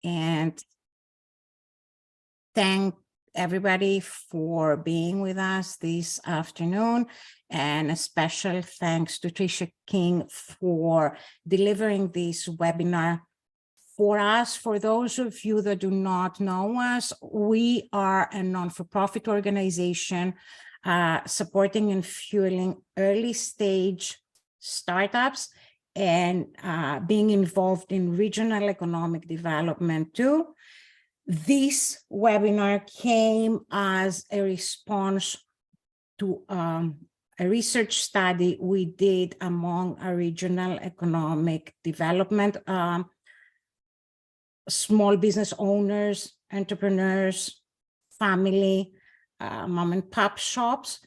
and thank everybody for being with us this afternoon. And a special thanks to Tricia King for delivering this webinar for us. For those of you that do not know us, we are a non-for-profit organization supporting and fueling early stage startups and being involved in regional economic development too. This webinar came as a response to a research study we did among our regional economic development small business owners, entrepreneurs, family, mom and pop shops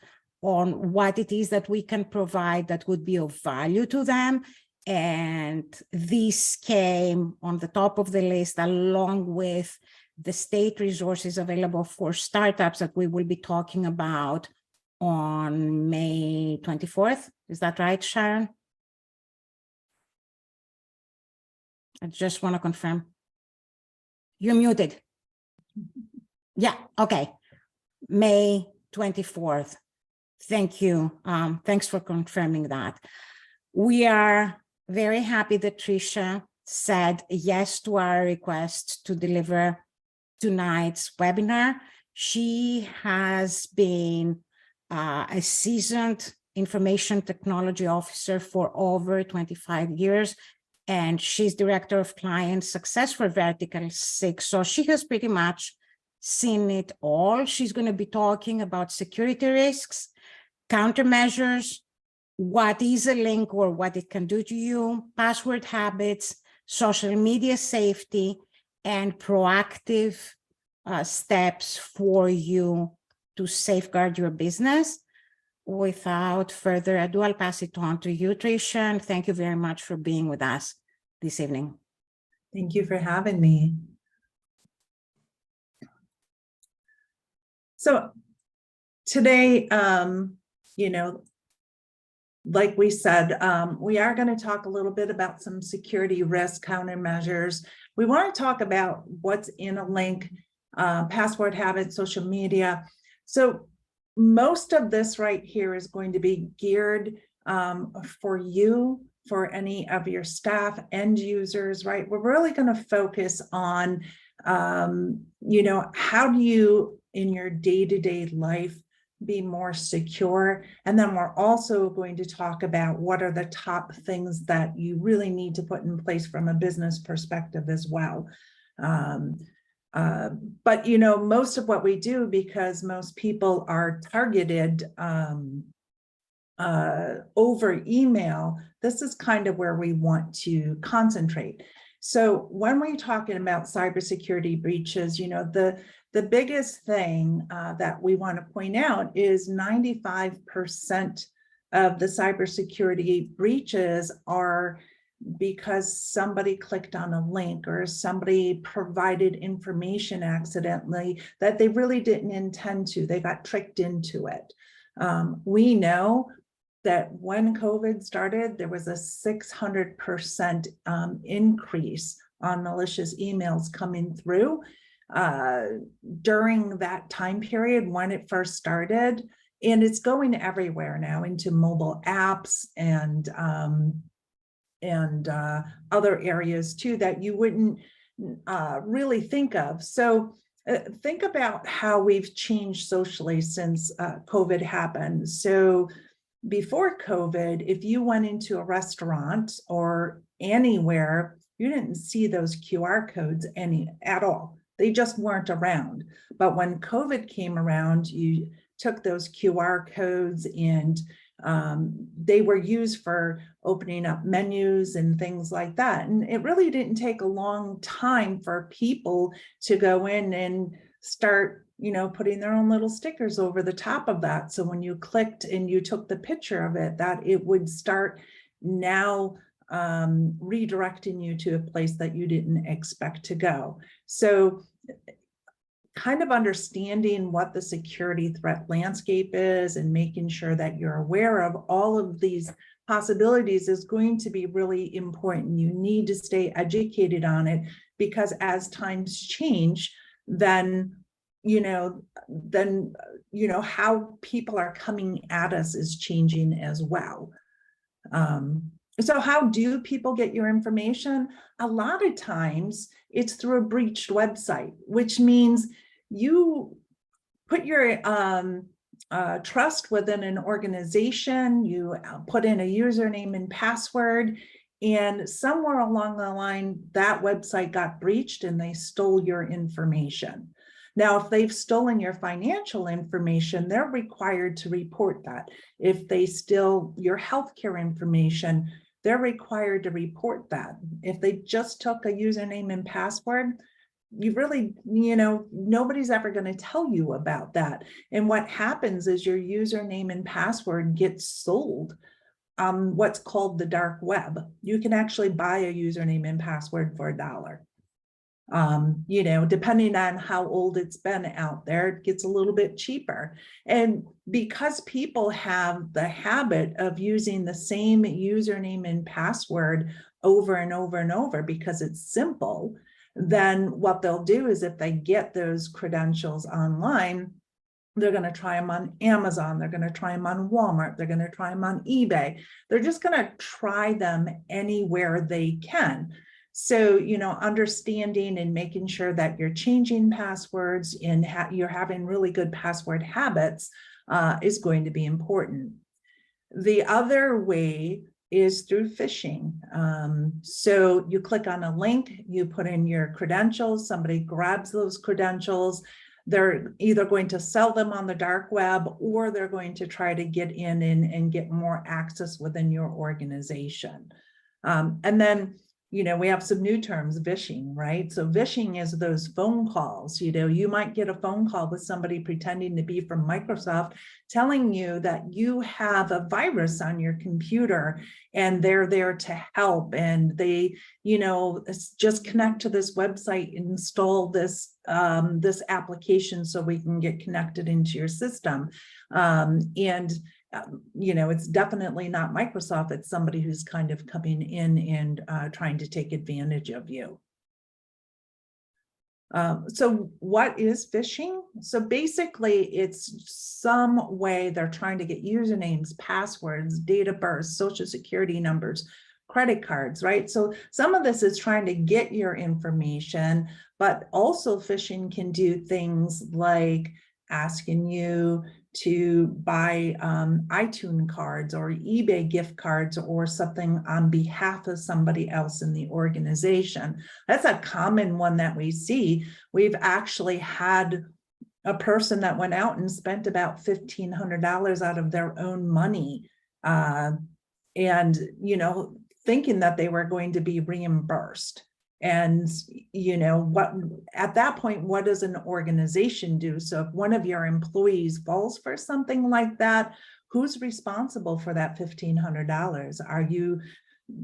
on what it is that we can provide that would be of value to them. And this came on the top of the list along with the state resources available for startups that we will be talking about on May 24th. Is that right, Sharon? I just want to confirm. You're muted. Yeah, okay. May 24th. Thank you. Thanks for confirming that. We are very happy that Tricia said yes to our request to deliver tonight's webinar. She has been a seasoned information technology officer for over 25 years. And she's director of client success for Vertical 6. So she has pretty much seen it all. She's going to be talking about security risks, countermeasures, what is a link or what it can do to you, password habits, social media safety, and proactive steps for you to safeguard your business. Without further ado, I'll pass it on to you, Tricia, and thank you very much for being with us this evening. Thank you for having me. So today, like we said, we are going to talk a little bit about some security risk countermeasures. We want to talk about what's in a link, password habits, social media. So most of this right here is going to be geared for you, for any of your staff, end users, right? We're really going to focus on, how do you in your day-to-day life be more secure? And then we're also going to talk about what are the top things that you really need to put in place from a business perspective as well. But most of what we do, because most people are targeted over email, this is kind of where we want to concentrate. So when we're talking about cybersecurity breaches, the biggest thing that we want to point out is 95% of the cybersecurity breaches are because somebody clicked on a link or somebody provided information accidentally that they really didn't intend to. They got tricked into it. We know that when COVID started, there was a 600% increase on malicious emails coming through during that time period when it first started. And it's going everywhere now into mobile apps and other areas too that you wouldn't really think of. So think about how we've changed socially since COVID happened. So before COVID, if you went into a restaurant or anywhere, you didn't see those QR codes at all. They just weren't around. But when COVID came around, you took those QR codes and they were used for opening up menus and things like that. And it really didn't take a long time for people to go in and start putting their own little stickers over the top of that. So when you clicked and you took the picture of it, that it would start now redirecting you to a place that you didn't expect to go. So kind of understanding what the security threat landscape is and making sure that you're aware of all of these possibilities is going to be really important. You need to stay educated on it because as times change, then how people are coming at us is changing as well. So how do people get your information? A lot of times it's through a breached website, which means you put your trust within an organization, you put in a username and password, and somewhere along the line, that website got breached and they stole your information. Now, if they've stolen your financial information, they're required to report that. If they steal your healthcare information, they're required to report that. If they just took a username and password, you really, nobody's ever going to tell you about that. And what happens is your username and password gets sold on what's called the dark web. You can actually buy a username and password for $1. Depending on how old it's been out there, it gets a little bit cheaper. And because people have the habit of using the same username and password over and over and over because it's simple, then what they'll do is if they get those credentials online, they're going to try them on Amazon, they're going to try them on Walmart, they're going to try them on eBay. They're just going to try them anywhere they can. So, understanding and making sure that you're changing passwords and you're having really good password habits is going to be important. The other way is through phishing. So you click on a link, you put in your credentials, somebody grabs those credentials. They're either going to sell them on the dark web or they're going to try to get in and get more access within your organization. And then we have some new terms, vishing, right? So vishing is those phone calls. You might get a phone call with somebody pretending to be from Microsoft telling you that you have a virus on your computer and they're there to help. And they, just connect to this website, install this, this application so we can get connected into your system. It's definitely not Microsoft. It's somebody who's kind of coming in and trying to take advantage of you. So what is phishing? So basically it's some way they're trying to get usernames, passwords, date of birth, social security numbers, credit cards, right? So some of this is trying to get your information, but also phishing can do things like asking you to buy iTunes cards or eBay gift cards or something on behalf of somebody else in the organization. That's a common one that we see. We've actually had a person that went out and spent about $1,500 out of their own money and, thinking that they were going to be reimbursed. And, what at that point, what does an organization do? So if one of your employees falls for something like that, who's responsible for that $1,500? Are you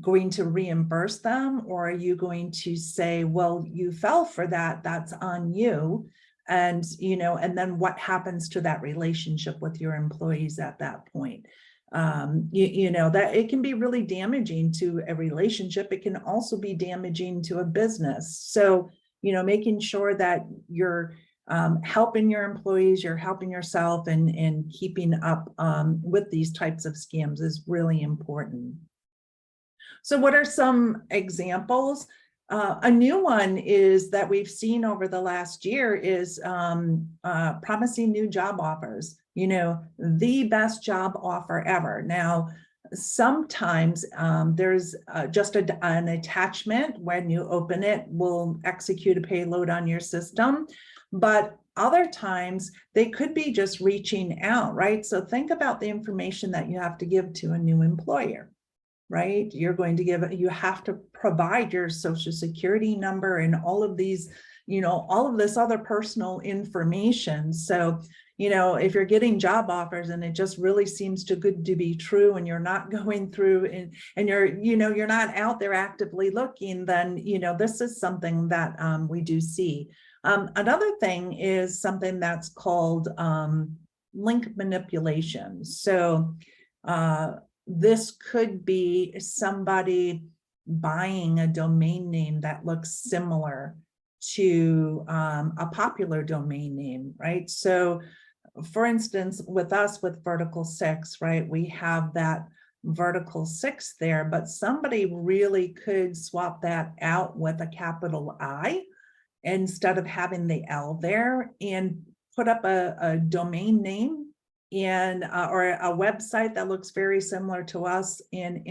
going to reimburse them, or are you going to say, well, you fell for that, that's on you? And, and then what happens to that relationship with your employees at that point? That it can be really damaging to a relationship. It can also be damaging to a business. So, making sure that you're helping your employees, you're helping yourself, and keeping up with these types of scams is really important. So what are some examples? A new one is that we've seen over the last year is promising new job offers, the best job offer ever. Now, sometimes there's just an attachment. When you open it, will execute a payload on your system. But other times they could be just reaching out, right? So think about the information that you have to give to a new employer. Right? You're going to you have to provide your social security number and all of these, all of this other personal information. So, if you're getting job offers and it just really seems too good to be true, and you're not going through and you're, you're not out there actively looking, then, this is something that we do see. Another thing is something that's called link manipulation. So, this could be somebody buying a domain name that looks similar to a popular domain name, right? So for instance, with us, with Vertical 6, right, we have that Vertical 6 there, but somebody really could swap that out with a capital I instead of having the L there, and put up a domain name and or a website that looks very similar to us and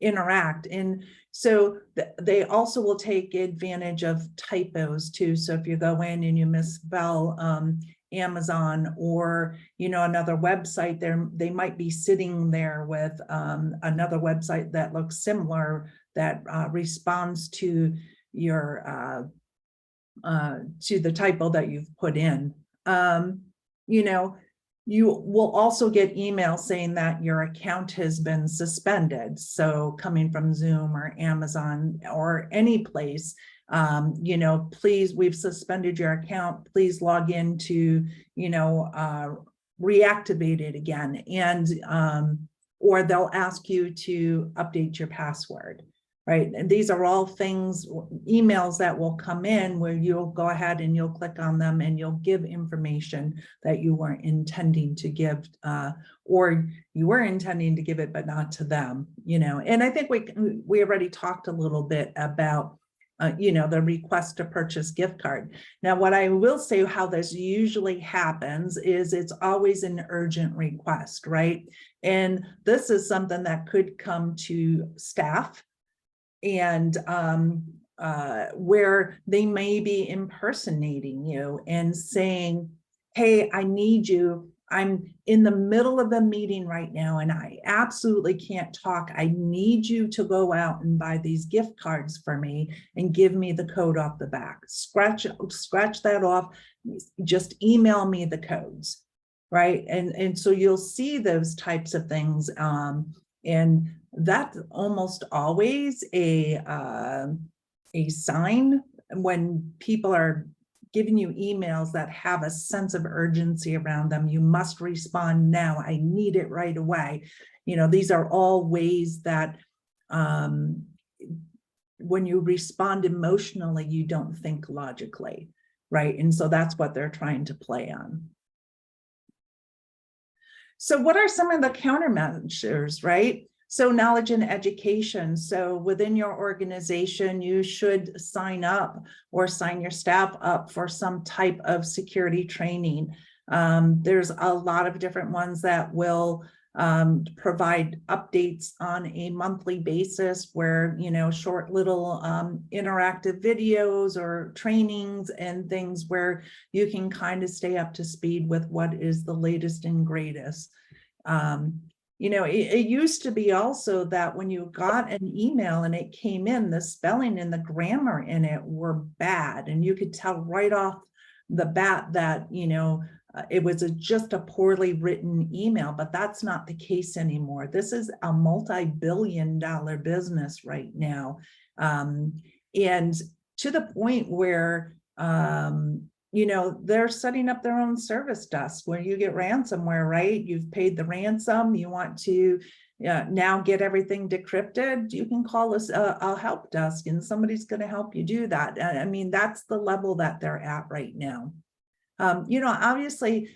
interact. And so they also will take advantage of typos too. So if you go in and you misspell Amazon or, you know, another website there, they might be sitting there with another website that looks similar, that responds to your to the typo that you've put in. You know, you will also get emails saying that your account has been suspended. So coming from Zoom or Amazon or any place, you know, please, we've suspended your account. Please log in to, you know, reactivate it again. And, or they'll ask you to update your password. Right. And these are all things, emails that will come in where you'll go ahead and you'll click on them and you'll give information that you weren't intending to give, or you were intending to give it, but not to them, you know. And I think we already talked a little bit about, you know, the request to purchase gift card. Now, what I will say, how this usually happens is it's always an urgent request, right? And this is something that could come to staff, and where they may be impersonating you and saying, hey, I need you. I'm in the middle of a meeting right now and I absolutely can't talk. I need you to go out and buy these gift cards for me and give me the code off the back. Scratch that off, just email me the codes, right? And so you'll see those types of things. And that's almost always a sign when people are giving you emails that have a sense of urgency around them. You must respond now. I need it right away. You know, these are all ways that when you respond emotionally, you don't think logically, right? And so that's what they're trying to play on. So what are some of the countermeasures, right? So knowledge and education. So within your organization, you should sign up or sign your staff up for some type of security training. There's a lot of different ones that will provide updates on a monthly basis where, you know, short little interactive videos or trainings and things where you can kind of stay up to speed with what is the latest and greatest. You know, it used to be also that when you got an email and it came in, the spelling and the grammar in it were bad. And you could tell right off the bat that, you know, it was just a poorly written email, but that's not the case anymore. This is a multi-billion-dollar business right now. And to the point where, you know, they're setting up their own service desk where you get ransomware, right? You've paid the ransom, you want to now get everything decrypted, you can call us a help desk and somebody's going to help you do that. I mean, that's the level that they're at right now. You know, obviously,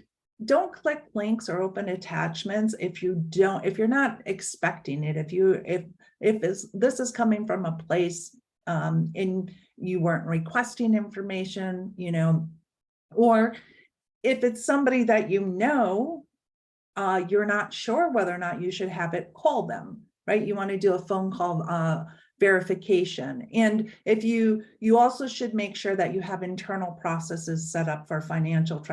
don't click links or open attachments if you're not expecting it. If this is coming from a place and you weren't requesting information, you know, or if it's somebody that you know, you're not sure whether or not you should have it, call them, right? You want to do a phone call verification. And if you also should make sure that you have internal processes set up for financial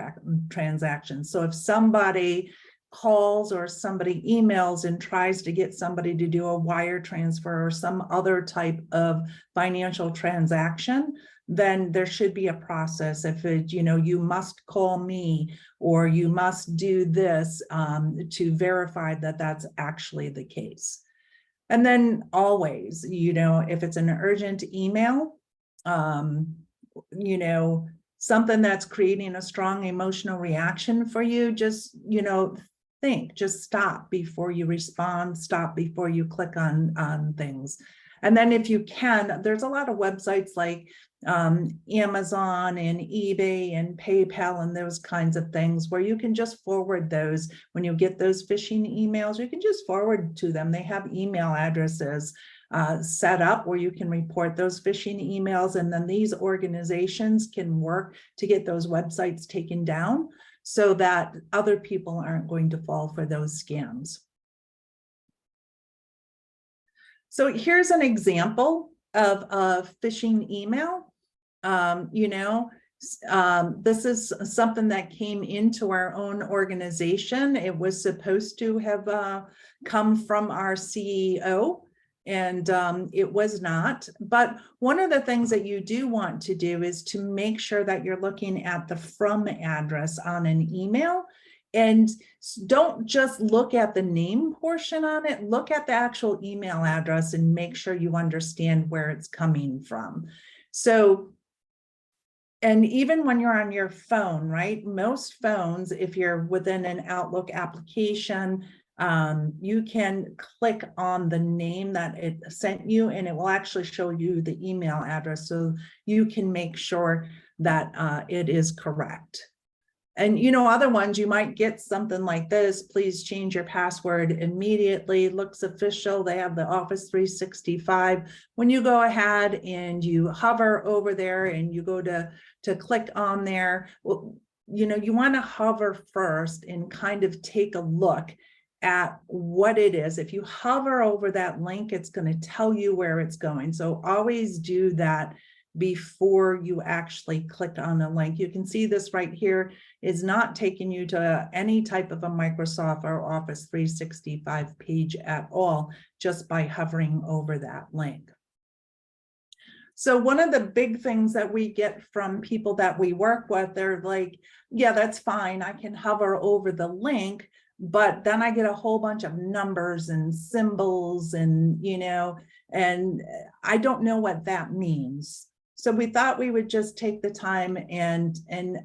transactions. So if somebody calls or somebody emails and tries to get somebody to do a wire transfer or some other type of financial transaction, then there should be a process. If it, you know, you must call me or you must do this to verify that that's actually the case. And then always, you know, if it's an urgent email, you know, something that's creating a strong emotional reaction for you, just, you know, just stop before you respond, stop before you click on things. And then if you can, there's a lot of websites like Amazon and eBay and PayPal and those kinds of things where you can just forward those. When you get those phishing emails, you can just forward to them. They have email addresses set up where you can report those phishing emails, and then these organizations can work to get those websites taken down so that other people aren't going to fall for those scams. So here's an example of a phishing email. This is something that came into our own organization. It was supposed to have come from our CEO, and it was not. But one of the things that you do want to do is to make sure that you're looking at the from address on an email. And don't just look at the name portion on it, look at the actual email address and make sure you understand where it's coming from. So, and even when you're on your phone, right? Most phones, if you're within an Outlook application, you can click on the name that it sent you and it will actually show you the email address so you can make sure that it is correct. And, other ones, you might get something like this, please change your password immediately, looks official, they have the Office 365. When you go ahead and you hover over there and you go to click on there, well, you want to hover first and kind of take a look at what it is. If you hover over that link, it's going to tell you where it's going. So always do that before you actually click on the link. You can see this right here is not taking you to any type of a Microsoft or Office 365 page at all, just by hovering over that link. So one of the big things that we get from people that we work with, they're like, yeah, that's fine, I can hover over the link, but then I get a whole bunch of numbers and symbols and, and I don't know what that means. So we thought we would just take the time and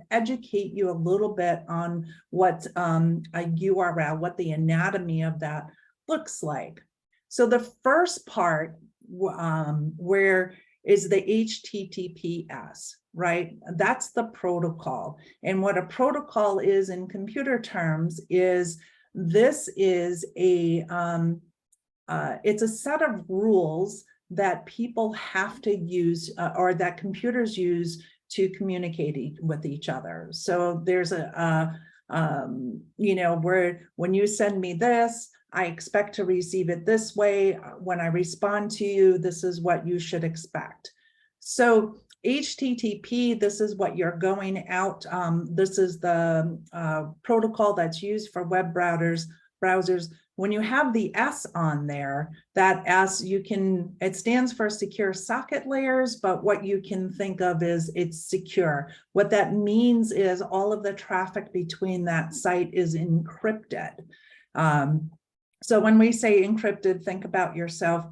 educate you a little bit on what a URL, what the anatomy of that looks like. So the first part where is the HTTPS, right? That's the protocol. And what a protocol is in computer terms is this is it's a set of rules that people have to use or that computers use to communicate with each other. So there's where when you send me this, I expect to receive it this way. When I respond to you, this is what you should expect. So HTTP, this is what you're going out. This is the protocol that's used for web browsers. When you have the S on there, that S, it stands for secure socket layers, but what you can think of is it's secure. What that means is all of the traffic between that site is encrypted. So when we say encrypted, think about yourself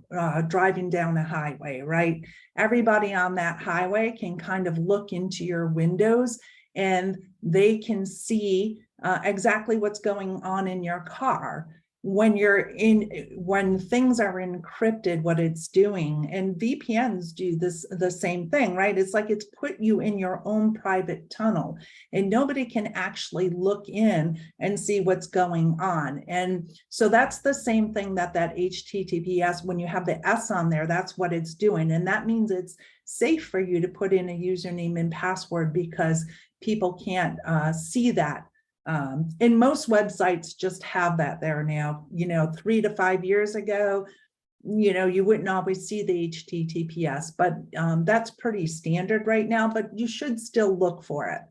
driving down a highway, right? Everybody on that highway can kind of look into your windows and they can see exactly what's going on in your car. When things are encrypted, what it's doing, and VPNs do the same thing, right? It's like it's put you in your own private tunnel and nobody can actually look in and see what's going on. And so that's the same thing that HTTPS, when you have the S on there, that's what it's doing. And that means it's safe for you to put in a username and password because people can't see that. And most websites just have that there now. 3 to 5 years ago, you wouldn't always see the HTTPS, but that's pretty standard right now, but you should still look for it.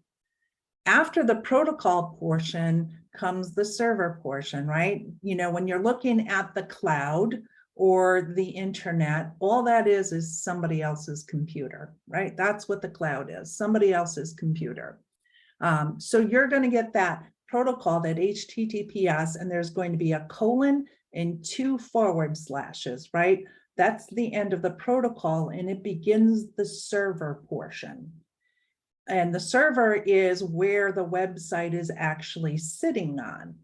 After the protocol portion comes the server portion, right? When you're looking at the cloud or the internet, all that is somebody else's computer, right? That's what the cloud is, somebody else's computer. So you're going to get that protocol, that HTTPS, and there's going to be a colon and 2 forward slashes, right? That's the end of the protocol, and it begins the server portion. And the server is where the website is actually sitting on.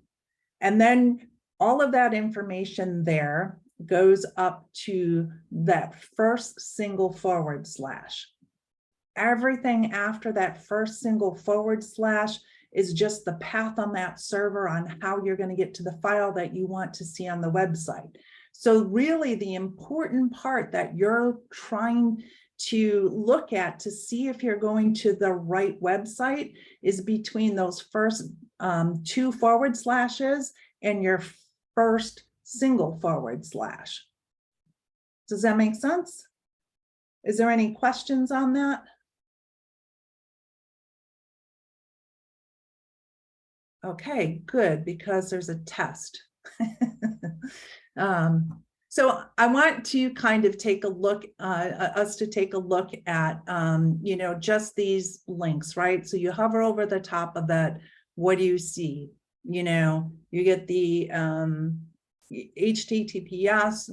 And then all of that information there goes up to that first single forward slash. Everything after that first single forward slash is just the path on that server on how you're going to get to the file that you want to see on the website. So really the important part that you're trying to look at to see if you're going to the right website is between those first 2 forward slashes and your first single forward slash. Does that make sense? Is there any questions on that? Okay, good, because there's a test. So I want to kind of take a look, us to take a look at, you know, just these links, right? So you hover over the top of that. What do you see? You know, you get the HTTPS :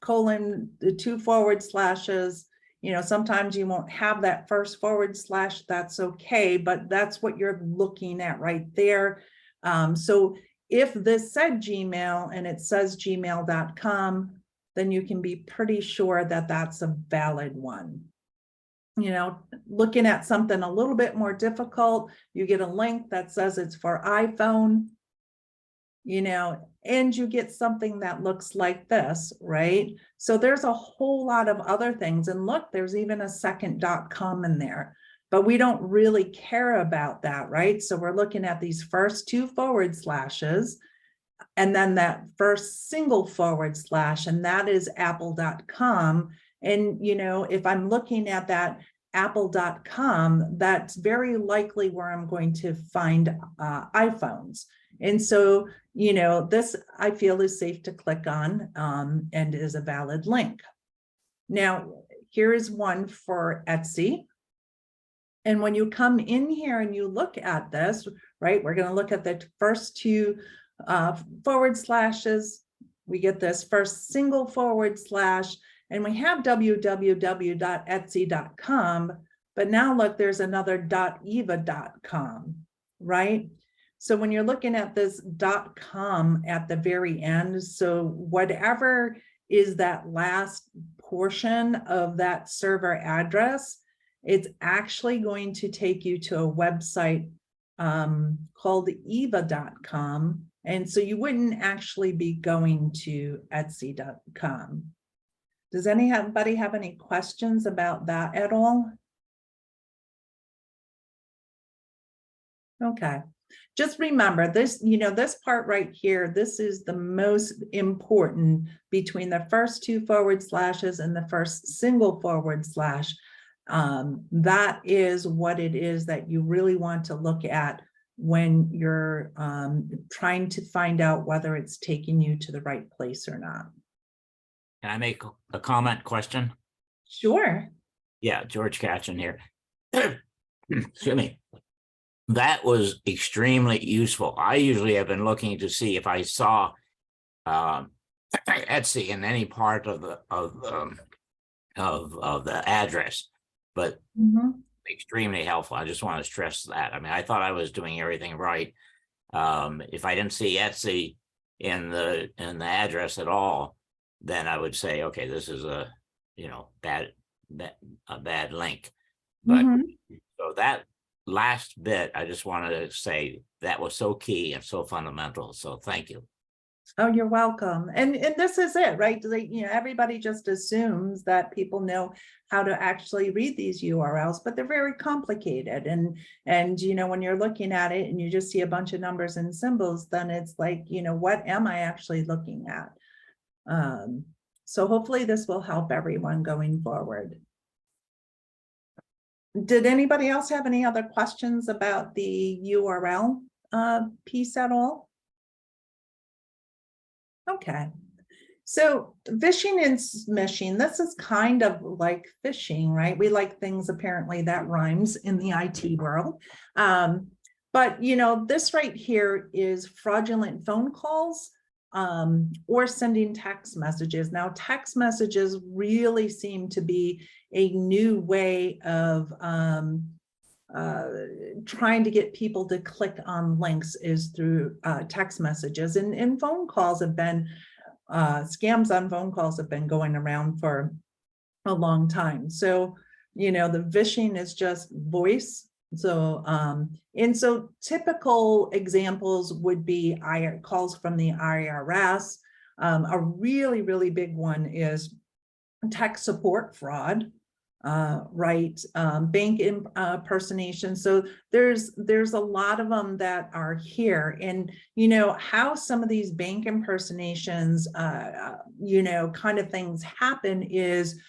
the 2 forward slashes. You know, sometimes you won't have that first forward slash. That's okay, but that's what you're looking at right there. So if this said Gmail and it says gmail.com, then you can be pretty sure that that's a valid one. You know, looking at something a little bit more difficult, you get a link that says it's for iPhone, you know, and you get something that looks like this, right? So there's a whole lot of other things. And look, there's even a second .com in there, but we don't really care about that, right? So we're looking at these first 2 forward slashes and then that first single forward slash, and that is apple.com. And, you know, if I'm looking at that apple.com, that's very likely where I'm going to find iPhones. And so, you know, this I feel is safe to click on and is a valid link. Now, here is one for Etsy. And when you come in here and you look at this, right, we're going to look at the first 2 forward slashes. We get this first single forward slash, and we have www.etsy.com, but now look, there's another .eva.com, right? So when you're looking at this .com at the very end, so whatever is that last portion of that server address, it's actually going to take you to a website called eva.com. And so you wouldn't actually be going to etsy.com. Does anybody have any questions about that at all? Okay. Just remember this, you know, this part right here, this is the most important between the first 2 forward slashes and the first single forward slash. That is what it is that you really want to look at when you're trying to find out whether it's taking you to the right place or not. Can I make a comment question? Sure. Yeah, George Katchen here. Excuse me. That was extremely useful. I usually have been looking to see if I saw Etsy in any part of the address, but extremely helpful. I just want to stress that. I mean, I thought I was doing everything right. If I didn't see Etsy in the address at all, then I would say, okay, this is a, you know, bad link. But so that last bit, I just wanted to say that was so key and so fundamental. So thank you. Oh, you're welcome. And this is it, right? You know, everybody just assumes that people know how to actually read these URLs, but they're very complicated. And you know, when you're looking at it and you just see a bunch of numbers and symbols, then it's like, you know, what am I actually looking at? So hopefully this will help everyone going forward. Did anybody else have any other questions about the URL piece at all? Okay, so phishing and smishing, this is kind of like phishing, right? We like things apparently that rhymes in the IT world. But you know, this right here is fraudulent phone calls or sending text messages. Now, text messages really seem to be a new way of trying to get people to click on links is through text messages, and phone calls have been scams on phone calls have been going around for a long time. So, you know, the phishing is just voice. So, and so typical examples would be calls from the IRS. A really, really big one is tech support fraud, right? Bank impersonation. So there's a lot of them that are here. And, you know, how some of these bank impersonations, you know, kind of things happen is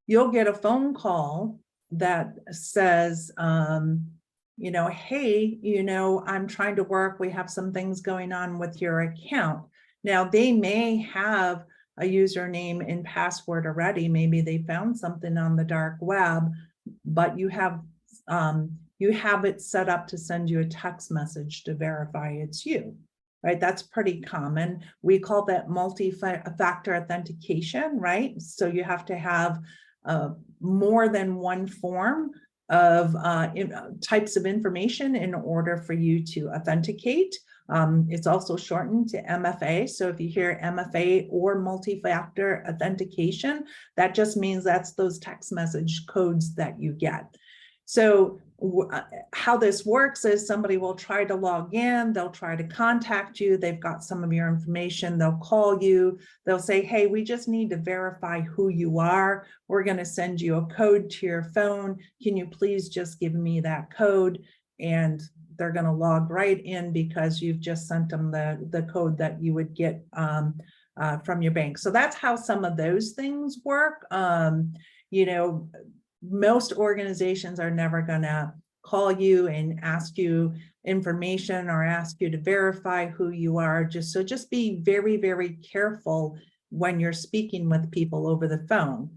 you'll get a phone call that says, you know, hey, you know, I'm trying to work. We have some things going on with your account. Now, they may have a username and password already. Maybe they found something on the dark web, but you have it set up to send you a text message to verify it's you, right? That's pretty common. We call that multi-factor authentication, right? So you have to have more than one form of types of information in order for you to authenticate. It's also shortened to MFA. So if you hear MFA or multi-factor authentication, that just means that's those text message codes that you get. So how this works is somebody will try to log in, they'll try to contact you, they've got some of your information, they'll call you, they'll say, hey, we just need to verify who you are. We're going to send you a code to your phone. Can you please just give me that code? And they're going to log right in because you've just sent them the code that you would get from your bank. So that's how some of those things work. You know, most organizations are never going to call you and ask you information or ask you to verify who you are. Just be very, very careful when you're speaking with people over the phone,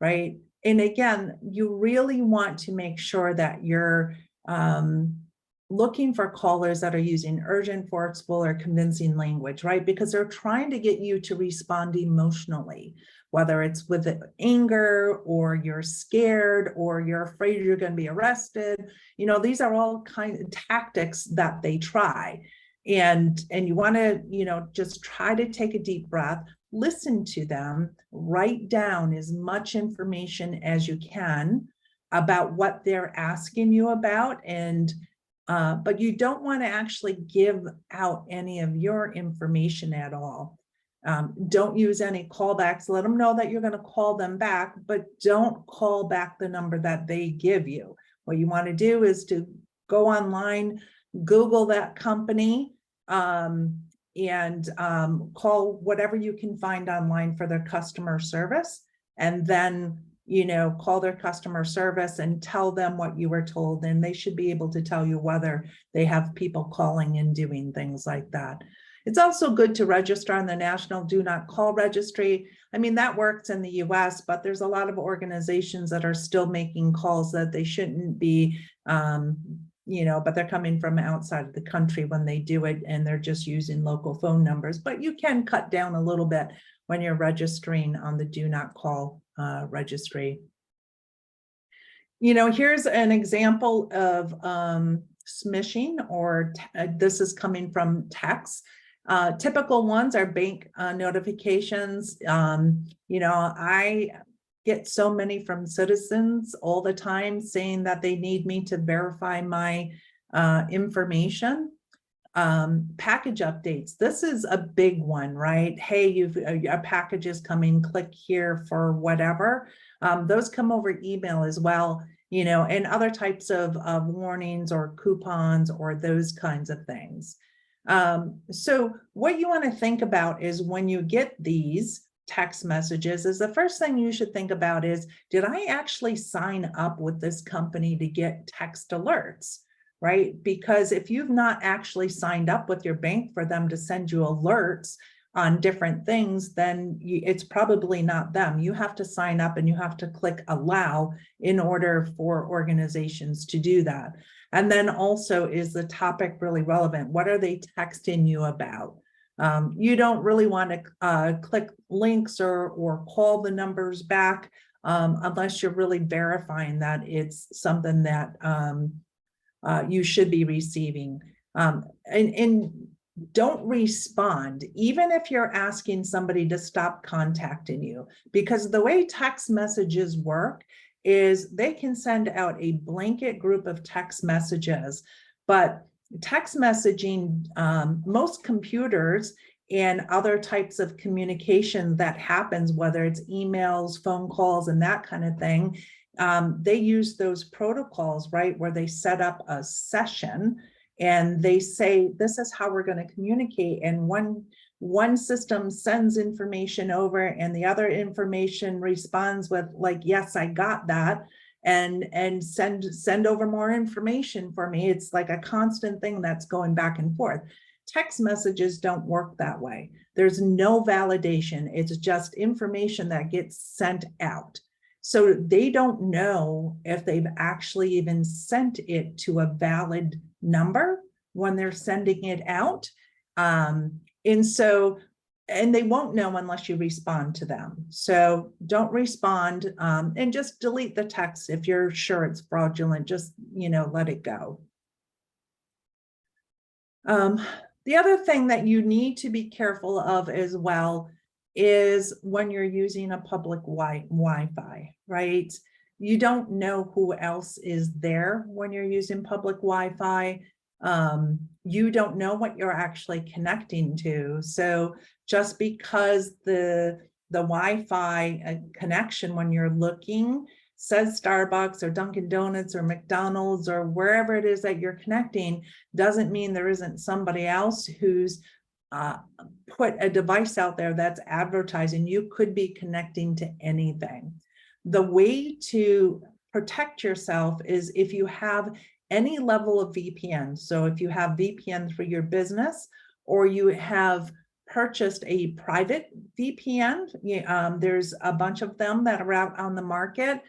right? And again, you really want to make sure that you're looking for callers that are using urgent, forceful, or convincing language, right? Because they're trying to get you to respond emotionally, whether it's with anger or you're scared or you're afraid you're going to be arrested. You know, these are all kind of tactics that they try. And you want to, you know, just try to take a deep breath, listen to them, write down as much information as you can about what they're asking you about. And but you don't want to actually give out any of your information at all. Don't use any callbacks. Let them know that you're going to call them back, but don't call back the number that they give you. What you want to do is to go online, Google that company, and call whatever you can find online for their customer service, and then, you know, call their customer service and tell them what you were told, and they should be able to tell you whether they have people calling and doing things like that. It's also good to register on the National Do Not Call Registry. I mean, that works in the US, but there's a lot of organizations that are still making calls that they shouldn't be, you know, but they're coming from outside of the country when they do it, and they're just using local phone numbers. But you can cut down a little bit when you're registering on the Do Not Call registry. You know, here's an example of smishing, or this is coming from text. Typical ones are bank notifications. You know, I get so many from citizens all the time saying that they need me to verify my information. Package updates. This is a big one, right? Hey, you've a package is coming, click here for whatever. Those come over email as well, you know, and other types of warnings or coupons or those kinds of things. So what you want to think about is when you get these text messages, is the first thing you should think about is, did I actually sign up with this company to get text alerts? Right? Because if you've not actually signed up with your bank for them to send you alerts on different things, then it's probably not them. You have to sign up and you have to click allow in order for organizations to do that. And then also, is the topic really relevant? What are they texting you about? You don't really want to click links or call the numbers back unless you're really verifying that it's something that you should be receiving. And don't respond, even if you're asking somebody to stop contacting you, because the way text messages work is they can send out a blanket group of text messages, but text messaging, most computers and other types of communication that happens, whether it's emails, phone calls, and that kind of thing, they use those protocols, right, where they set up a session and they say, this is how we're going to communicate. And one system sends information over and the other information responds with like, yes, I got that. And send over more information for me. It's like a constant thing that's going back and forth. Text messages don't work that way. There's no validation. It's just information that gets sent out. So they don't know if they've actually even sent it to a valid number when they're sending it out. And they won't know unless you respond to them. So don't respond, and just delete the text. If you're sure it's fraudulent, just, let it go. The other thing that you need to be careful of as well is when you're using a public Wi-Fi, right? You don't know who else is there when you're using public Wi-Fi. You don't know what you're actually connecting to. So just because the Wi-Fi connection when you're looking says Starbucks or Dunkin' Donuts or McDonald's or wherever it is that you're connecting, doesn't mean there isn't somebody else who's put a device out there that's advertising. You could be connecting to anything. The way to protect yourself is if you have any level of VPN. So if you have VPN through your business, or you have purchased a private VPN, there's a bunch of them that are out on the market.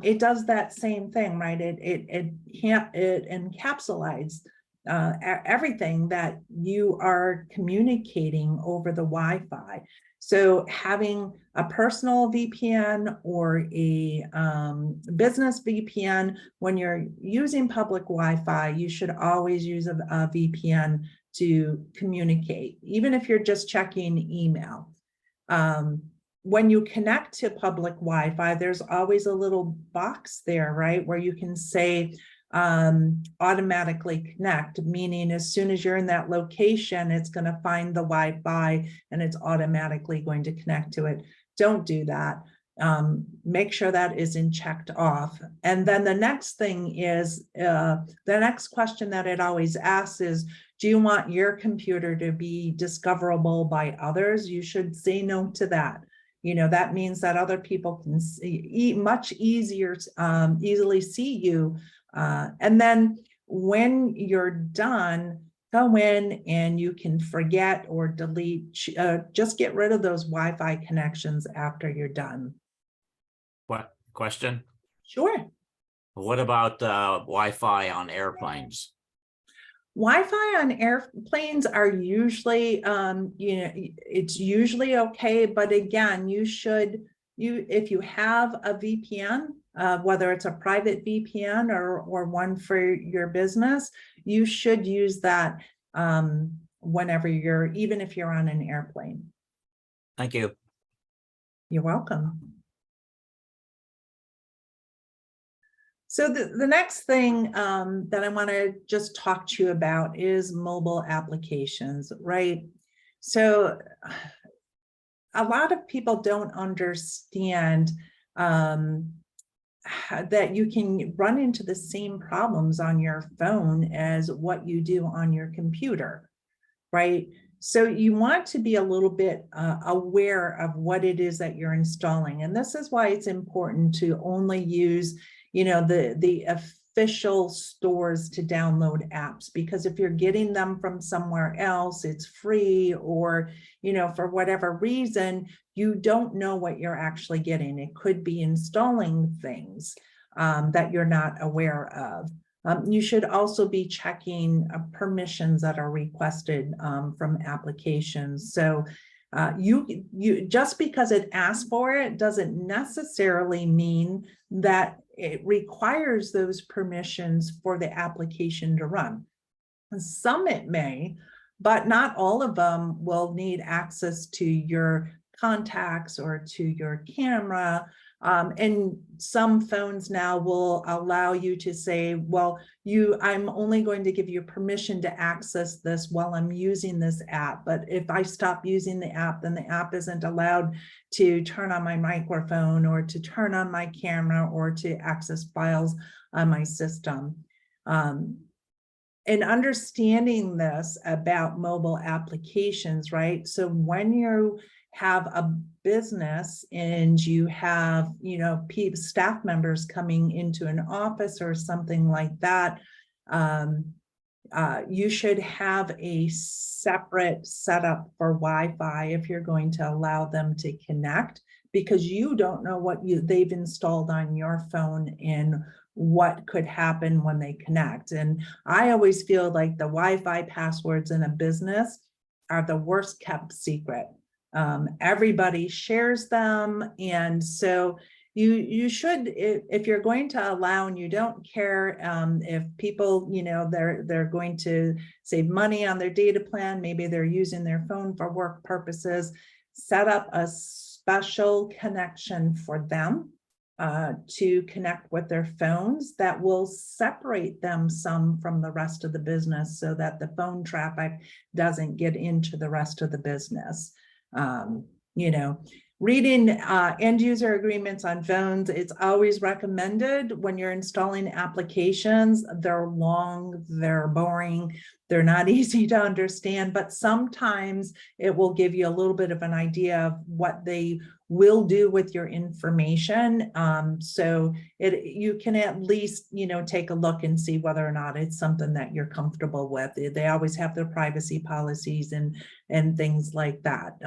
It does that same thing, right? It encapsulates everything that you are communicating over the Wi-Fi. So having a personal VPN or a business VPN, when you're using public Wi-Fi, you should always use a VPN to communicate, even if you're just checking email. When you connect to public Wi-Fi, there's always a little box there, right, where you can say automatically connect, meaning as soon as you're in that location, it's going to find the Wi-Fi and it's automatically going to connect to it. Don't do that. Make sure that isn't checked off. And then the next thing is, the next question that it always asks is, do you want your computer to be discoverable by others? You should say no to that. That means that other people can see, much easily see you. And then when you're done, go in and you can forget or delete, just get rid of those Wi-Fi connections after you're done. What question? Sure. What about Wi-Fi on airplanes? Wi-Fi on airplanes are usually, it's usually okay. But again, if you have a VPN, whether it's a private VPN or one for your business, you should use that whenever even if you're on an airplane. Thank you. You're welcome. So the next thing that I want to just talk to you about is mobile applications, right? So a lot of people don't understand that you can run into the same problems on your phone as what you do on your computer, right? So you want to be a little bit aware of what it is that you're installing. And this is why it's important to only use the official stores to download apps, because if you're getting them from somewhere else, it's free, or for whatever reason, you don't know what you're actually getting. It could be installing things that you're not aware of. You should also be checking permissions that are requested from applications. So you just because it asks for it doesn't necessarily mean that it requires those permissions for the application to run. And some it may, but not all of them will need access to your contacts or to your camera. And some phones now will allow you to say, well, I'm only going to give you permission to access this while I'm using this app. But if I stop using the app, then the app isn't allowed to turn on my microphone or to turn on my camera or to access files on my system. And understanding this about mobile applications, right? So when you have a business and you have, staff members coming into an office or something like that, you should have a separate setup for Wi-Fi if you're going to allow them to connect, because you don't know what they've installed on your phone and what could happen when they connect. And I always feel like the Wi-Fi passwords in a business are the worst kept secret. Everybody shares them. And so you should, if you're going to allow, and you don't care if people, they're going to save money on their data plan, maybe they're using their phone for work purposes, set up a special connection for them to connect with their phones that will separate them some from the rest of the business, so that the phone traffic doesn't get into the rest of the business. Reading end user agreements on phones, it's always recommended when you're installing applications. They're long, they're boring, they're not easy to understand, but sometimes it will give you a little bit of an idea of what they will do with your information. So you can at least, take a look and see whether or not it's something that you're comfortable with. They always have their privacy policies and things like that.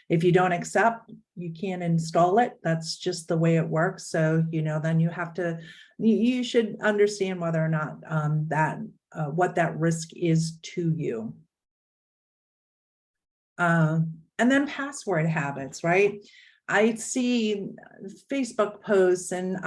If you don't accept, you can't install it. That's just the way it works. So, then you should understand whether or not what that risk is to you. And then password habits, right? I see Facebook posts and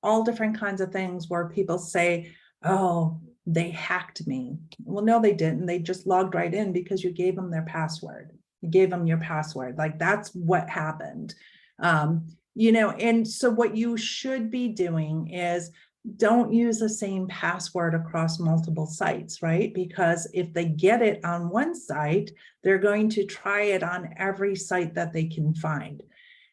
all different kinds of things where people say, oh, they hacked me. Well, no, they didn't. They just logged right in because you gave them their password. You gave them your password. Like, that's what happened. And so what you should be doing is don't use the same password across multiple sites, right? Because if they get it on one site, they're going to try it on every site that they can find.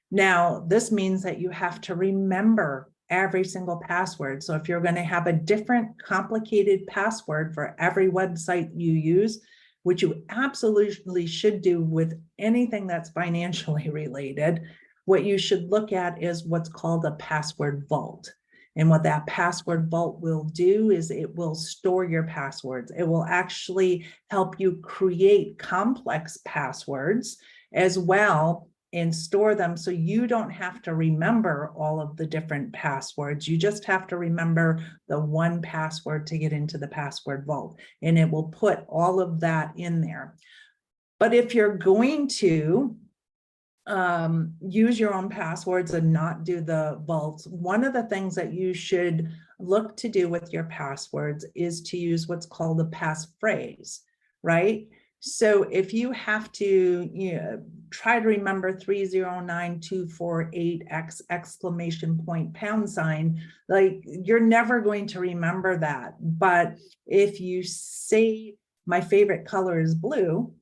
Now, this means that you have to remember every single password. So if you're going to have a different complicated password for every website you use, which you absolutely should do with anything that's financially related, what you should look at is what's called a password vault. And what that password vault will do is it will store your passwords. It will actually help you create complex passwords as well and store them, so you don't have to remember all of the different passwords. You just have to remember the one password to get into the password vault, and it will put all of that in there. But if you're going to use your own passwords and not do the vaults, one of the things that you should look to do with your passwords is to use what's called a passphrase, right? So if you have to try to remember 309248 exclamation point pound sign, like, you're never going to remember that. But if you say my favorite color is blue,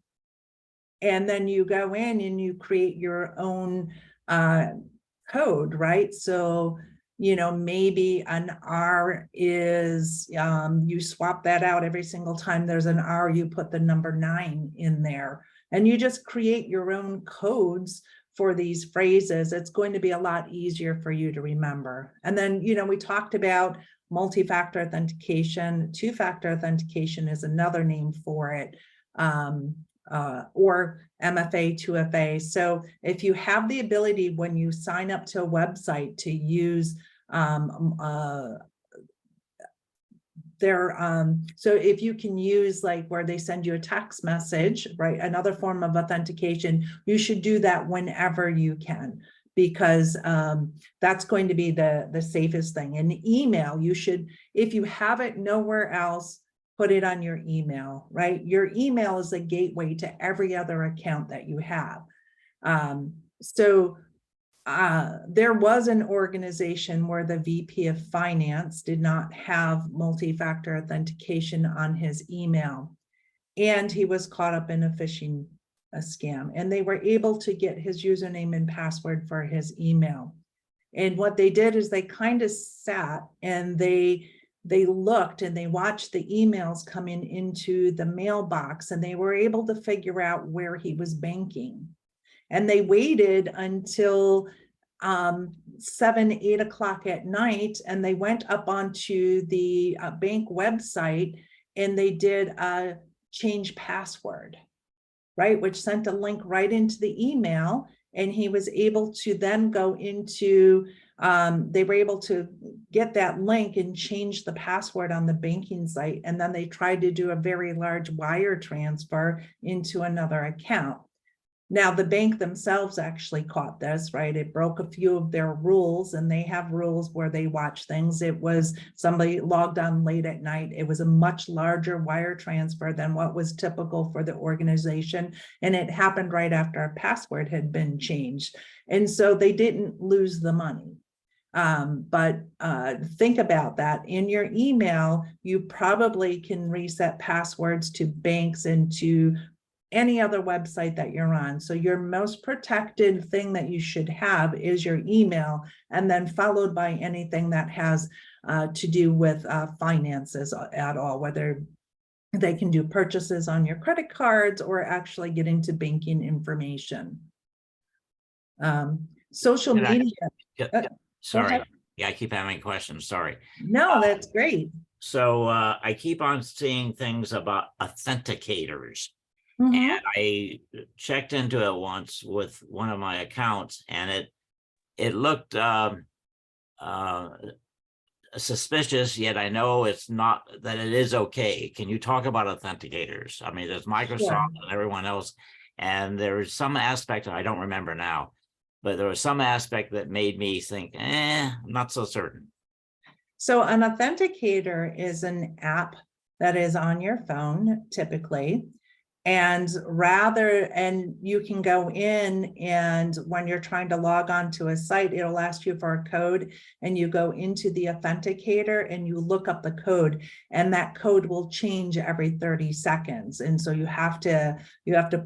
and then you go in and you create your own code, right? So, maybe an R is, you swap that out every single time there's an R, you put the number 9 in there, and you just create your own codes for these phrases. It's going to be a lot easier for you to remember. And then, we talked about multi-factor authentication. Two-factor authentication is another name for it. Or MFA, 2FA. So if you have the ability when you sign up to a website to use so if you can use, like, where they send you a text message, right, another form of authentication, you should do that whenever you can, because that's going to be the safest thing. And email, you should, if you have it nowhere else, put it on your email, right? Your email is a gateway to every other account that you have. There was an organization where the VP of Finance did not have multi-factor authentication on his email, and he was caught up in a phishing scam, and they were able to get his username and password for his email. And what they did is they kind of sat and they looked and they watched the emails coming into the mailbox, and they were able to figure out where he was banking. And they waited until 7, 8 o'clock at night, and they went up onto the bank website and they did a change password, right? Which sent a link right into the email. And he was able to then go into, they were able to get that link and change the password on the banking site. And then they tried to do a very large wire transfer into another account. Now, the bank themselves actually caught this, right? It broke a few of their rules, and they have rules where they watch things. It was somebody logged on late at night. It was a much larger wire transfer than what was typical for the organization. And it happened right after a password had been changed. And so they didn't lose the money. But think about that. In your email, you probably can reset passwords to banks and to any other website that you're on. So your most protected thing that you should have is your email, and then followed by anything that has to do with finances at all, whether they can do purchases on your credit cards or actually get into banking information. Social media. Sorry. Yeah, I keep having questions. Sorry. No, that's great. So I keep on seeing things about authenticators. Mhm. And I checked into it once with one of my accounts, and it looked suspicious, yet I know it's not, that it is okay. Can you talk about authenticators? I mean, there's Microsoft Sure. and everyone else, and there's some aspect, I don't remember now, but there was some aspect that made me think, I'm not so certain. So an authenticator is an app that is on your phone typically. And you can go in, and when you're trying to log on to a site, it'll ask you for a code, and you go into the authenticator and you look up the code, and that code will change every 30 seconds. And so you have to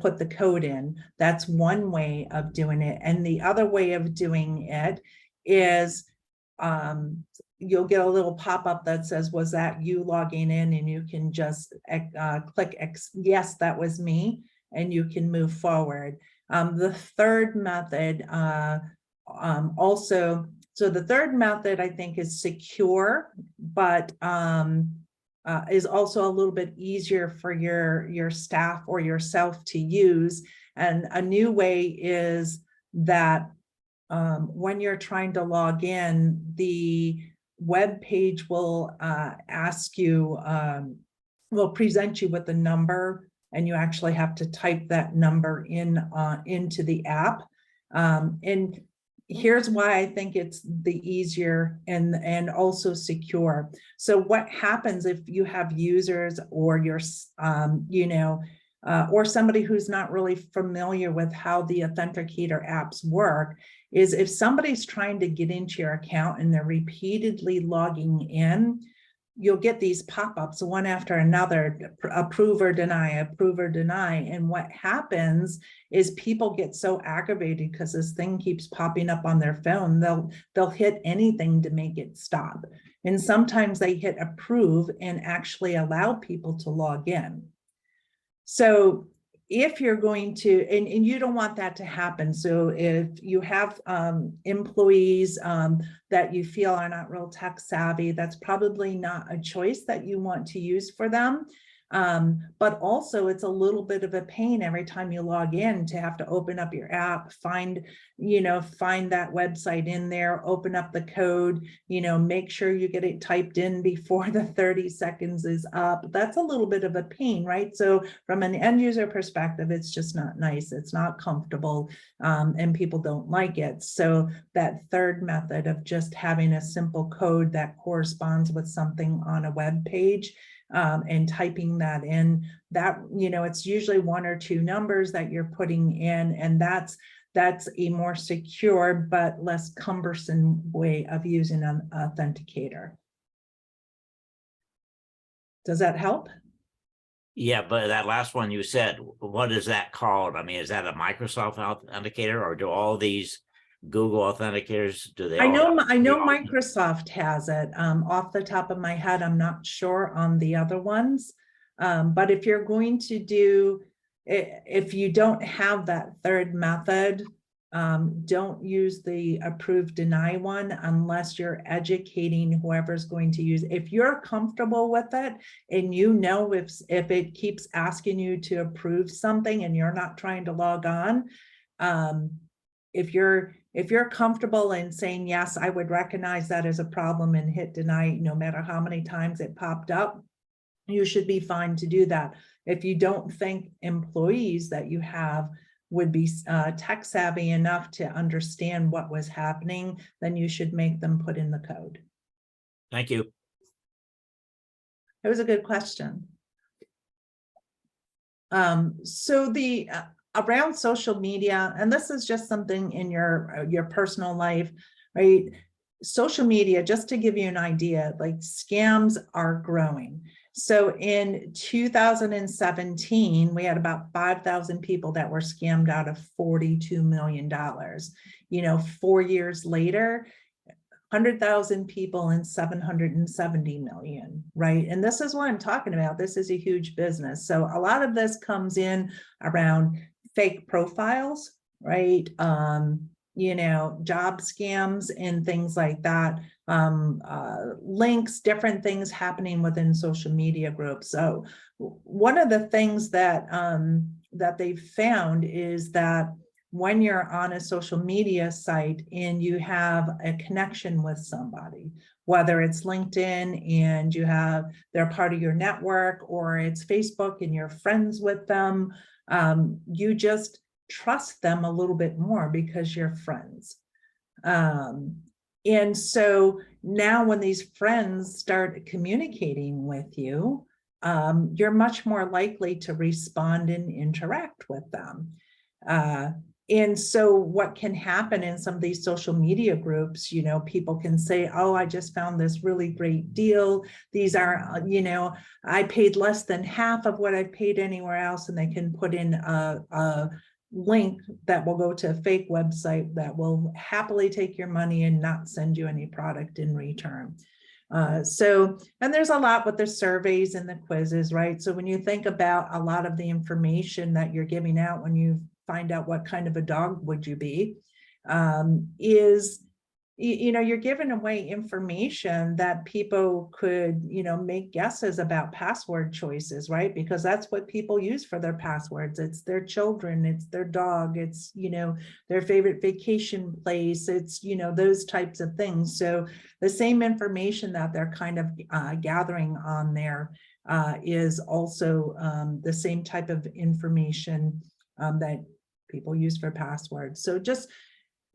put the code in. That's one way of doing it. And the other way of doing it is, you'll get a little pop-up that says, was that you logging in? And you can just click yes, that was me, and you can move forward. The third method also, so the third method I think is secure, but is also a little bit easier for your staff or yourself to use. And a new way is that when you're trying to log in, the web page will ask you, will present you with a number, and you actually have to type that number in into the app. And here's why I think it's the easier and also secure. So what happens if you have users or your or somebody who's not really familiar with how the authenticator apps work, is if somebody's trying to get into your account and they're repeatedly logging in, you'll get these pop-ups one after another, approve or deny, approve or deny. And what happens is people get so aggravated because this thing keeps popping up on their phone, they'll hit anything to make it stop. And sometimes they hit approve and actually allow people to log in. So if you're going to, and you don't want that to happen. So if you have employees that you feel are not real tech savvy, that's probably not a choice that you want to use for them. But also it's a little bit of a pain every time you log in to have to open up your app, find that website in there, open up the code, make sure you get it typed in before the 30 seconds is up. That's a little bit of a pain, right? So from an end user perspective, it's just not nice. It's not comfortable, and people don't like it. So that third method of just having a simple code that corresponds with something on a web page and typing that in. That, it's usually 1 or 2 numbers that you're putting in, and that's a more secure but less cumbersome way of using an authenticator. Does that help? Yeah, but that last one you said, what is that called? I mean, is that a Microsoft authenticator, or do all these Google authenticators, do they I all? know Microsoft has it. Off the top of my head, I'm not sure on the other ones. But if you're going to do, if you don't have that third method, don't use the approve deny one unless you're educating whoever's going to use. If you're comfortable with it, and if it keeps asking you to approve something and you're not trying to log on, if you're comfortable in saying, yes, I would recognize that as a problem and hit deny, no matter how many times it popped up, you should be fine to do that. If you don't think employees that you have would be tech savvy enough to understand what was happening, then you should make them put in the code. Thank you. It was a good question. So the around social media, and this is just something in your personal life, right? Social media, just to give you an idea, like scams are growing. So in 2017, we had about 5,000 people that were scammed out of $42 million. 4 years later, 100,000 people and 770 million, right? And this is what I'm talking about. This is a huge business. So a lot of this comes in around fake profiles, right? Job scams and things like that, links, different things happening within social media groups. So one of the things that they've found is that when you're on a social media site and you have a connection with somebody, whether it's LinkedIn and they're part of your network, or it's Facebook and you're friends with them, you just trust them a little bit more because you're friends. And so now when these friends start communicating with you, you're much more likely to respond and interact with them. And so what can happen in some of these social media groups, people can say, oh, I just found this really great deal. These are, I paid less than half of what I paid anywhere else. And they can put in a link that will go to a fake website that will happily take your money and not send you any product in return. And there's a lot with the surveys and the quizzes, right? So when you think about a lot of the information that you're giving out when you find out what kind of a dog would you be, you're giving away information that people could, make guesses about password choices, right? Because that's what people use for their passwords. It's their children, it's their dog, it's, their favorite vacation place, it's, those types of things. So the same information that they're kind of gathering on there is also the same type of information that people use for passwords. So just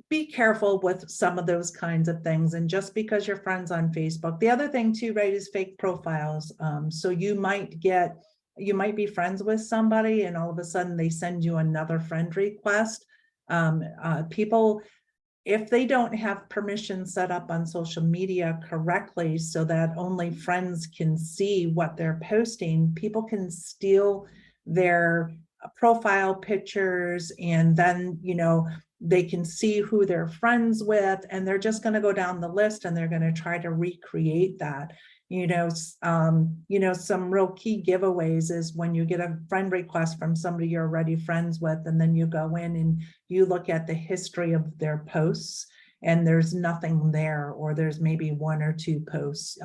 be careful with some of those kinds of things. And just because you're friends on Facebook, the other thing too, right, is fake profiles. So you might be friends with somebody and all of a sudden they send you another friend request. People, if they don't have permission set up on social media correctly so that only friends can see what they're posting, people can steal their profile pictures, and then, they can see who they're friends with, and they're just going to go down the list and they're going to try to recreate that. Some real key giveaways is when you get a friend request from somebody you're already friends with, and then you go in and you look at the history of their posts and there's nothing there, or there's maybe 1 or 2 posts.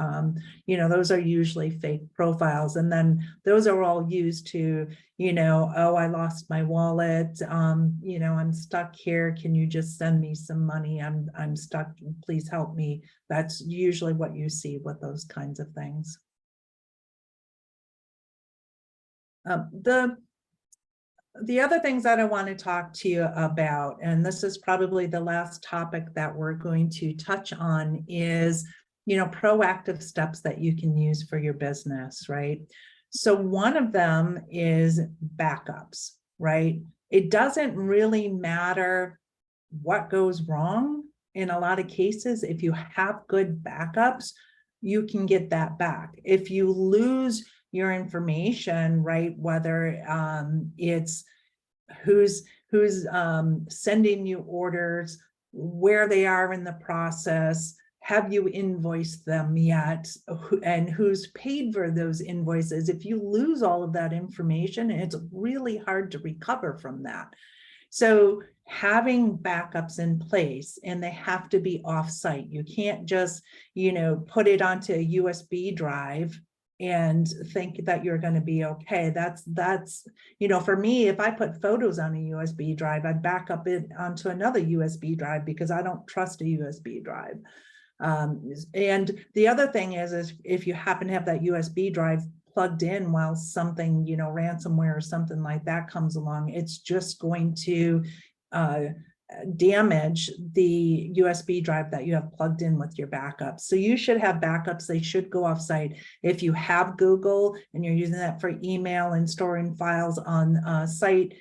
Those are usually fake profiles. And then those are all used to, oh, I lost my wallet. I'm stuck here. Can you just send me some money? I'm stuck. Please help me. That's usually what you see with those kinds of things. The other things that I want to talk to you about, and this is probably the last topic that we're going to touch on, is proactive steps that you can use for your business, right? So one of them is backups, right? It doesn't really matter what goes wrong. In a lot of cases, if you have good backups, you can get that back. If you lose your information, right, whether it's who's sending you orders, where they are in the process, have you invoiced them yet, and who's paid for those invoices. If you lose all of that information, it's really hard to recover from that. So having backups in place, and they have to be offsite. You can't just, put it onto a USB drive and think that you're going to be okay. That's, for me, if I put photos on a USB drive, I'd back up it onto another USB drive because I don't trust a USB drive. And the other thing is if you happen to have that USB drive plugged in while something, ransomware or something like that comes along, it's just going to damage the USB drive that you have plugged in with your backups. So you should have backups. They should go offsite. If you have Google and you're using that for email and storing files on site,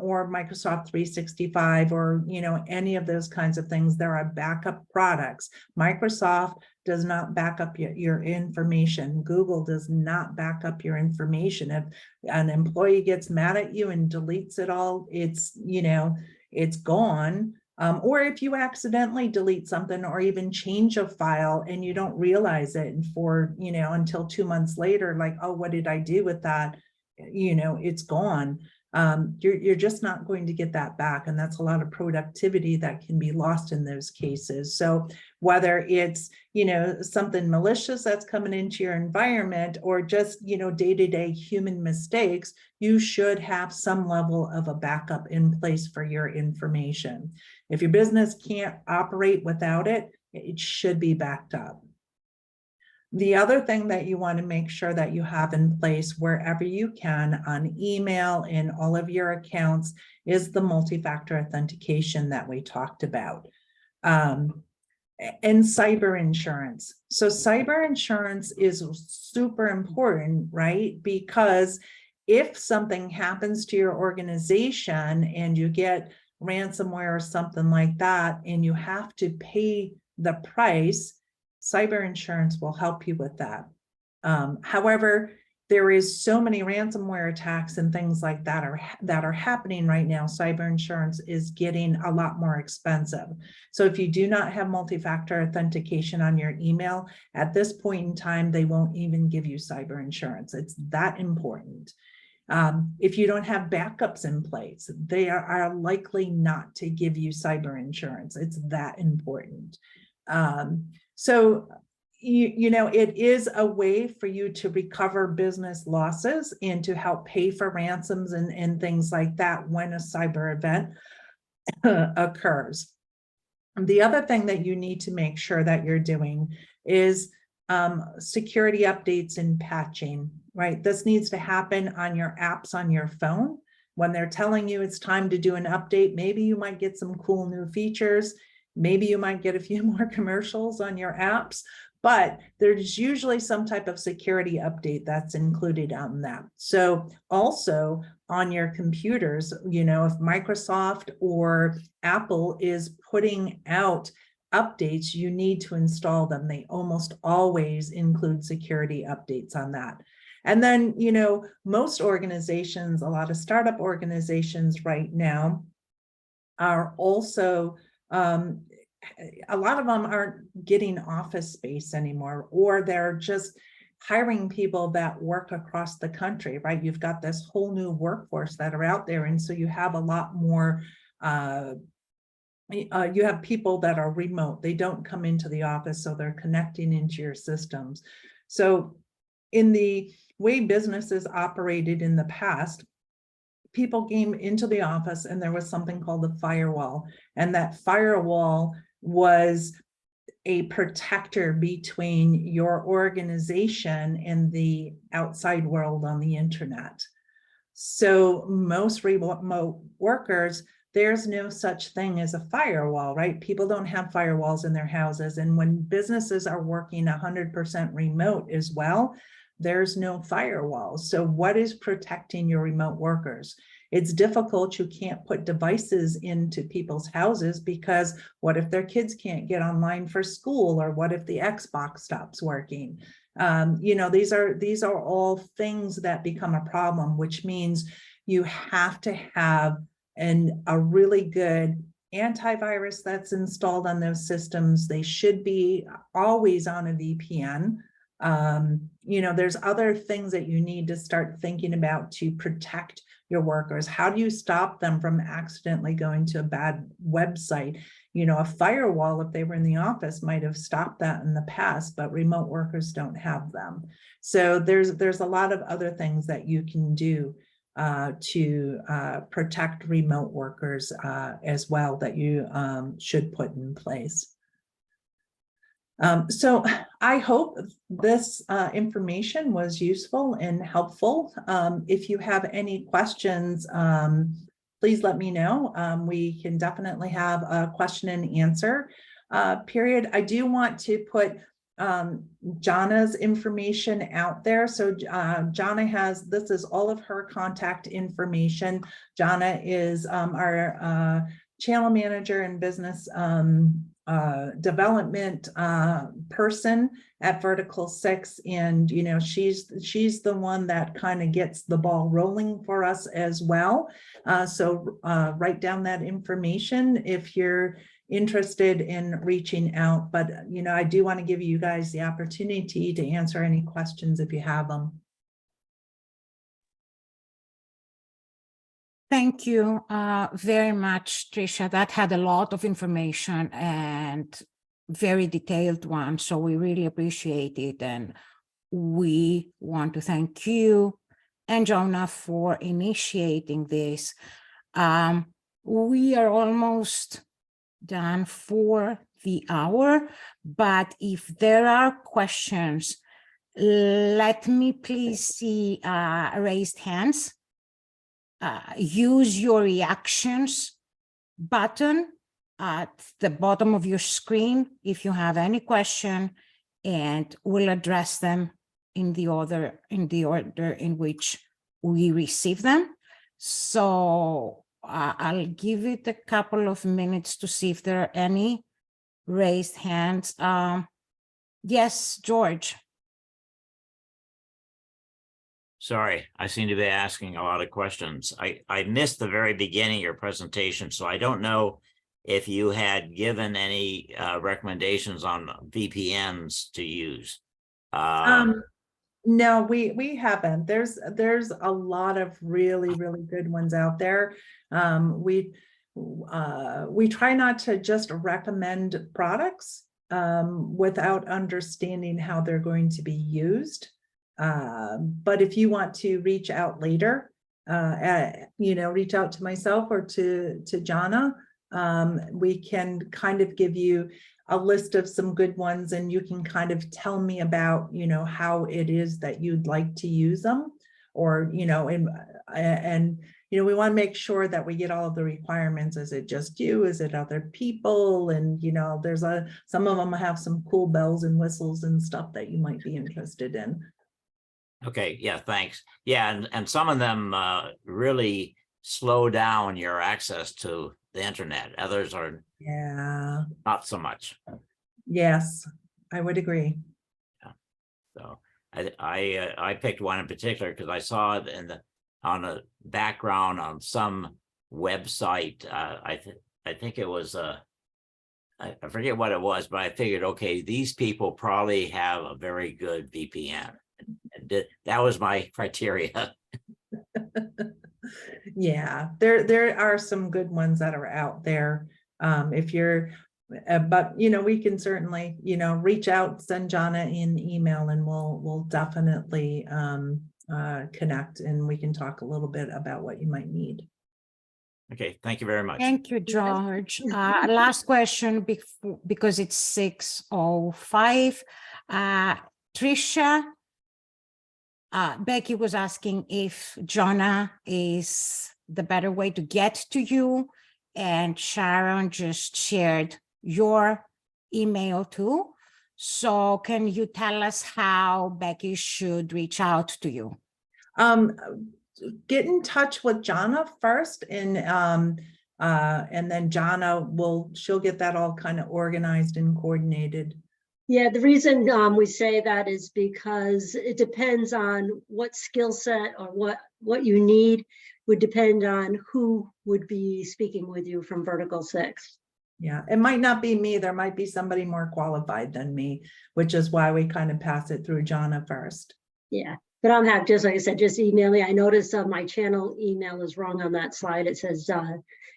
or Microsoft 365, or any of those kinds of things, there are backup products. Microsoft does not back up your information. Google does not back up your information. If an employee gets mad at you and deletes it all, it's gone. Or if you accidentally delete something or even change a file and you don't realize it, and for until 2 months later, like, oh, what did I do with that? It's gone. You're just not going to get that back. And that's a lot of productivity that can be lost in those cases. So whether it's, something malicious that's coming into your environment, or just, day-to-day human mistakes, you should have some level of a backup in place for your information. If your business can't operate without it, it should be backed up. The other thing that you want to make sure that you have in place wherever you can on email in all of your accounts is the multi-factor authentication that we talked about. And cyber insurance. So cyber insurance is super important, right? Because if something happens to your organization and you get ransomware or something like that, and you have to pay the price, cyber insurance will help you with that. However, there is so many ransomware attacks and things like that are happening right now. Cyber insurance is getting a lot more expensive. So if you do not have multi-factor authentication on your email, at this point in time, they won't even give you cyber insurance. It's that important. If you don't have backups in place, they are likely not to give you cyber insurance. It's that important. So, it is a way for you to recover business losses and to help pay for ransoms and things like that when a cyber event occurs. The other thing that you need to make sure that you're doing is security updates and patching, right? This needs to happen on your apps on your phone. When they're telling you it's time to do an update, maybe you might get some cool new features. Maybe you might get a few more commercials on your apps, but there's usually some type of security update that's included on that. So also on your computers, if Microsoft or Apple is putting out updates, you need to install them. They almost always include security updates on that. And then, most organizations, a lot of startup organizations right now are also a lot of them aren't getting office space anymore, or they're just hiring people that work across the country, right? You've got this whole new workforce that are out there. And so you have a lot more, you have people that are remote. They don't come into the office, so they're connecting into your systems. So in the way businesses operated in the past, people came into the office and there was something called the firewall. And that firewall was a protector between your organization and the outside world on the internet. So most remote workers, there's no such thing as a firewall, right? People don't have firewalls in their houses. And when businesses are working 100% remote as well, there's no firewalls. So what is protecting your remote workers? It's difficult. You can't put devices into people's houses because what if their kids can't get online for school, or what if the Xbox stops working? You know, these are all things that become a problem, which means you have to have a really good antivirus that's installed on those systems. They should be always on a VPN. You know, there's other things that you need to start thinking about to protect your workers. How do you stop them from accidentally going to a bad website? You know, a firewall, if they were in the office, might have stopped that in the past, but remote workers don't have them. So there's a lot of other things that you can do to protect remote workers as well that you should put in place. So I hope this information was useful and helpful. If you have any questions, please let me know. We can definitely have a question and answer period. I do want to put Jana's information out there. So Jana this is all of her contact information. Jana is our channel manager and business development person at Vertical 6, and you know, she's the one that kind of gets the ball rolling for us as well. So write down that information if you're interested in reaching out. But you know, I do want to give you guys the opportunity to answer any questions if you have them. Thank you very much, Tricia. That had a lot of information and very detailed one. So we really appreciate it. And we want to thank you and Jonah for initiating this. We are almost done for the hour, but if there are questions, let me please see raised hands. Use your reactions button at the bottom of your screen if you have any question, and we'll address them in the order in which we receive them. So I'll give it a couple of minutes to see if there are any raised hands. Yes, George. Sorry, I seem to be asking a lot of questions. I missed the very beginning of your presentation, so I don't know if you had given any recommendations on VPNs to use. No, we haven't. There's a lot of really good ones out there. We try not to just recommend products without understanding how they're going to be used. But if you want to reach out later, you know, reach out to myself or to Jana, we can kind of give you a list of some good ones, and you can kind of tell me about, you know, how it is that you'd like to use them, or, you know, and you know, we want to make sure that we get all of the requirements. Is it just you? Is it other people? And, you know, there's some of them have some cool bells and whistles and stuff that you might be interested in. Okay, yeah, thanks. Yeah, and some of them really slow down your access to the internet. Others are not so much. Yes, I would agree. Yeah. So I picked one in particular because I saw it on a background on some website. I think it was I forget what it was, but I figured, okay, these people probably have a very good VPN. And that was my criteria. Yeah, there are some good ones that are out there. If you're, but you know, we can certainly, you know, reach out, send Jana an email, and we'll definitely connect, and we can talk a little bit about what you might need. Okay, thank you very much. Thank you, George. Last question because it's 6:05. Tricia, Becky was asking if Jana is the better way to get to you, and Sharon just shared your email too. So can you tell us how Becky should reach out to you? Get in touch with Jonna first, and then Jonna she'll get that all kind of organized and coordinated. Yeah, the reason we say that is because it depends on what skill set or what you need would depend on who would be speaking with you from Vertical 6. Yeah, it might not be me. There might be somebody more qualified than me, which is why we kind of pass it through Jonna first. Yeah, but I'm happy, just like I said, just email me. I noticed my channel email is wrong on that slide. It says,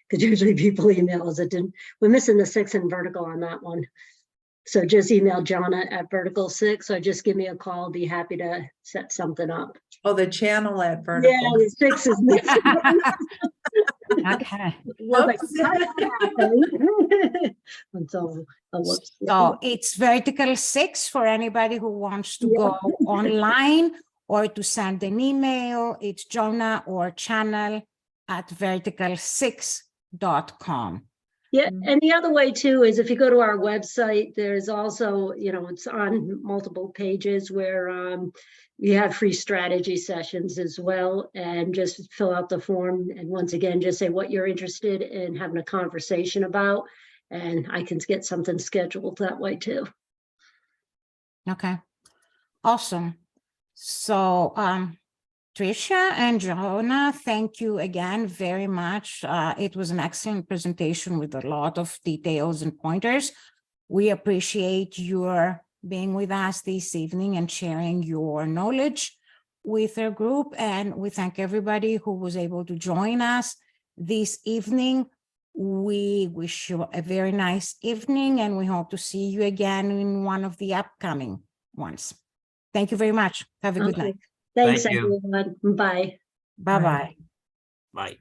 because usually people email us, we're missing the 6 in Vertical on that one. So just email Jonna at Vertical 6, or just give me a call. I'll be happy to set something up. Oh, the channel at Vertical. Yeah, the 6 is missing. Okay. So it's Vertical 6 for anybody who wants to go online or to send an email. It's Jonna or channel at vertical6.com. Yeah, and the other way too is if you go to our website, there's also, it's on multiple pages where you have free strategy sessions as well, and just fill out the form. And once again, just say what you're interested in having a conversation about, and I can get something scheduled that way too. Okay, awesome. So Tricia and Jonah, thank you again very much. It was an excellent presentation with a lot of details and pointers. We appreciate your being with us this evening and sharing your knowledge with our group. And we thank everybody who was able to join us this evening. We wish you a very nice evening, and we hope to see you again in one of the upcoming ones. Thank you very much. Have a good night. Thanks, Thank you. everyone. Bye. Bye-bye. Bye.